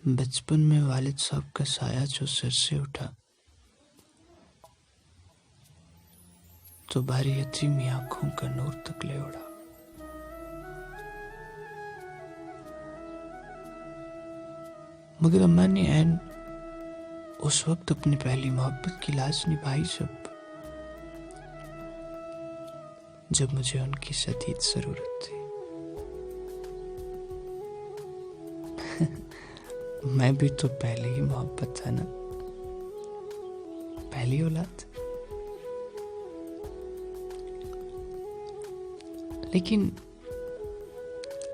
बचपन में वालिद साहब का साया जो सिर से उठा तो भारी यतीमी आंखों का नूर तक ले उड़ा। मगर अम्मा ने ऐन उस वक्त अपनी पहली मोहब्बत की लाज निभाई जब मुझे उनकी शदीद जरूरत थी। मैं भी तो पहले ही मोहब्बत था ना, पहली औलाद। लेकिन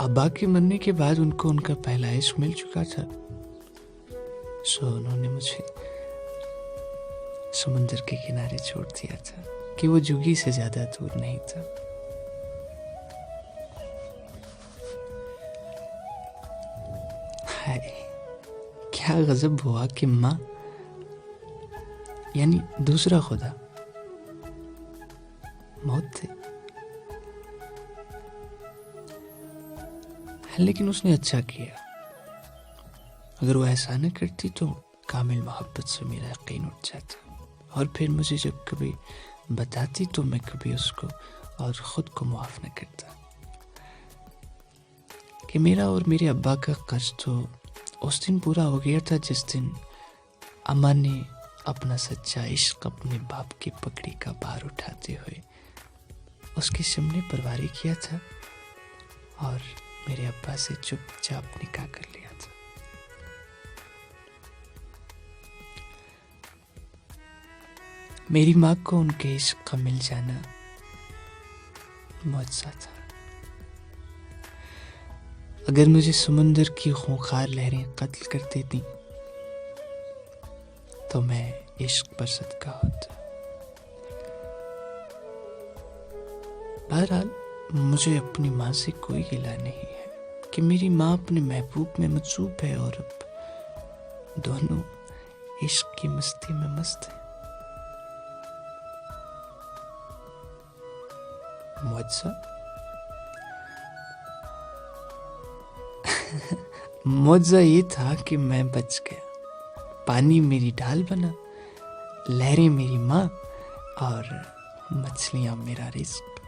अब्बा के मरने के बाद उनको उनका पहला इश्क मिल चुका था, सो उन्होंने मुझे समुंदर के किनारे छोड़ दिया था कि वो जुगी से ज्यादा दूर नहीं था। हाय, क्या गजब हुआ कि माँ यानी दूसरा खुदा मौत थे, लेकिन उसने अच्छा किया। अगर वो ऐसा न करती तो कामिल मोहब्बत से मेरा यकीन उठ जाता, और फिर मुझे जब कभी बताती तो मैं कभी उसको और खुद को माफ न करता। कि मेरा और मेरे अब्बा का कर्ज तो उस दिन पूरा हो गया था जिस दिन अम्मा ने अपना सच्चा इश्क अपने बाप की पकड़ी का भार उठाते हुए उसके सामने परवारी किया था और मेरे अब्बा से चुपचाप निकाह कर लिया था। मेरी माँ को उनके इश्क का मिल जाना मौजज़ा था। अगर मुझे समुंदर की खूंखार लहरें कत्ल कर देती तो मैं इश्क पर सदका होता। बहरहाल मुझे अपनी माँ से कोई गिला नहीं है कि मेरी माँ अपने महबूब में मसरूफ है और अब दोनों इश्क की मस्ती में मस्त है। मौजज़ा मौजज़ा ये था कि मैं बच गया। पानी मेरी ढाल बना, लहरें मेरी माँ और मछलियां मेरा रिज़्क।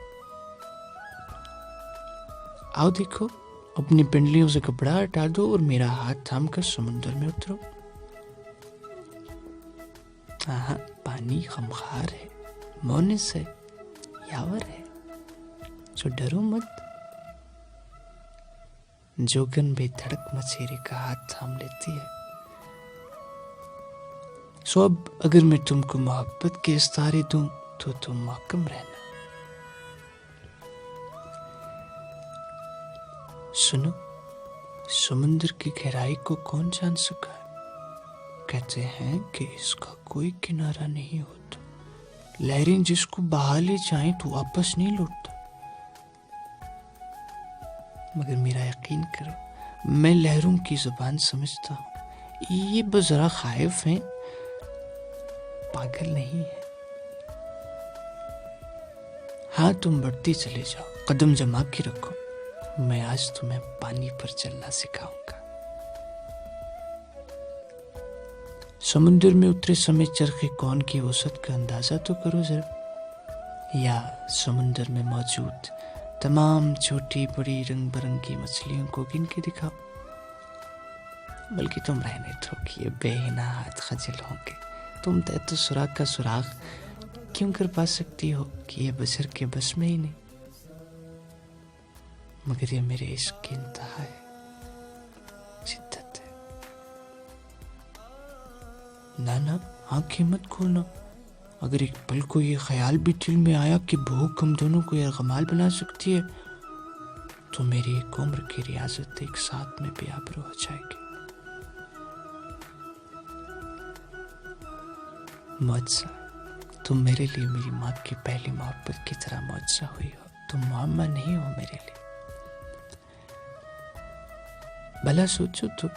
आओ देखो, अपनी पिंडलियों से कपड़ा हटा दो और मेरा हाथ थाम कर समुंदर में उतरो। हाँ, पानी खमखार है, मोनिस है, यावर है, सो डरो मत। जोगन बेधड़क मछेरे का हाथ थाम लेती है। सो अब अगर मैं तुमको मोहब्बत के इस्तारे दूं तो तुम महकम रहना। सुनो, समुद्र की गहराई को कौन जान सका है? कहते हैं कि इसका कोई किनारा नहीं होता। लहरें जिसको बहा ले जाएं तो वापस नहीं लौटता। मगर मेरा यकीन करो, मैं लहरों की जुबान समझता हूँ। ये बस जरा खाइफ हैं, पागल नहीं है। हाँ, तुम बढ़ती चले जाओ, कदम जमा के रखो। मैं आज तुम्हें पानी पर चलना सिखाऊंगा। समुद्र में उतरे समय चरखे कौन की वसत का अंदाजा तो करो जरा। या समुद्र में मौजूद तमाम छोटी बड़ी रंग बिरंगी मछलियों को गिन के दिखाओ। बल्कि तुम रहने दो कि ये बेहिना हाथ खजल होंगे। तुम तो सुराग का सुराग क्यों कर पा सकती हो कि ये बशर के बस में ही नहीं। मगर ये मेरे इश्क की इंतहा है, शिद्दत है। ना, आंखें मत खोलना। अगर एक पल को ये ख्याल भी दिल में आया कि भूख हम दोनों को यरगमाल बना सकती है तो मेरी एक उम्र की रियाजत एक साथ में बेआबरू हो जाएगी। मौजज़ा, तुम मेरे लिए मेरी माँ की पहली मोहब्बत की तरह मौजज़ा हुई हो। तुम मुअम्मा नहीं हो मेरे लिए। भला सोचो तो,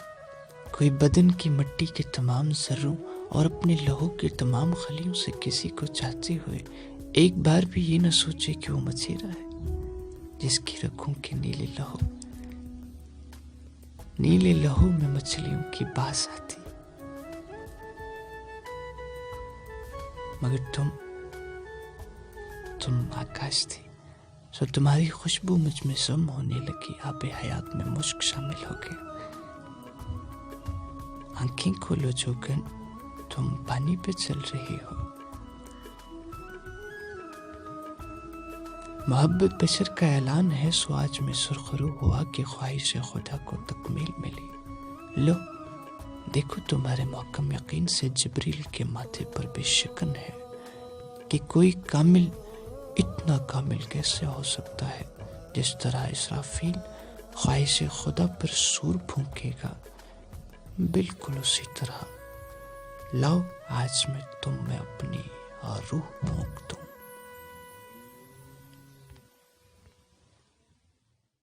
कोई बदन की मिट्टी के तमाम जर्रों और अपने लहू के तमाम खलियों से किसी को चाहते हुए एक बार भी ये न सोचे कि वो मछेरा है जिसकी रगों के नीले लहू नीले लहू में मछलियों की बास आती, मगर तुम आकाश थी। सो तुम्हारी खुशबू मुझ में सम होने लगी, आबे हयात में मुश्क शामिल हो गया। आंखें खोलो जोगन, तुम पानी पे चल रही हो। मोहब्बत बशर का ऐलान है, सो आज में सुरखरू हुआ कि ख्वाहिश खुदा को तकमील मिली। लो देखो तुम्हारे मोहकम यकीन से जिब्रील के माथे पर भी शिकन है कि कोई कामिल इतना कामिल कैसे हो सकता है। जिस तरह इसराफील ख्वाहिश खुदा पर सूर फूंकेगा, बिल्कुल उसी तरह लाओ आज मैं तुम में अपनी रूह फूंक दूं।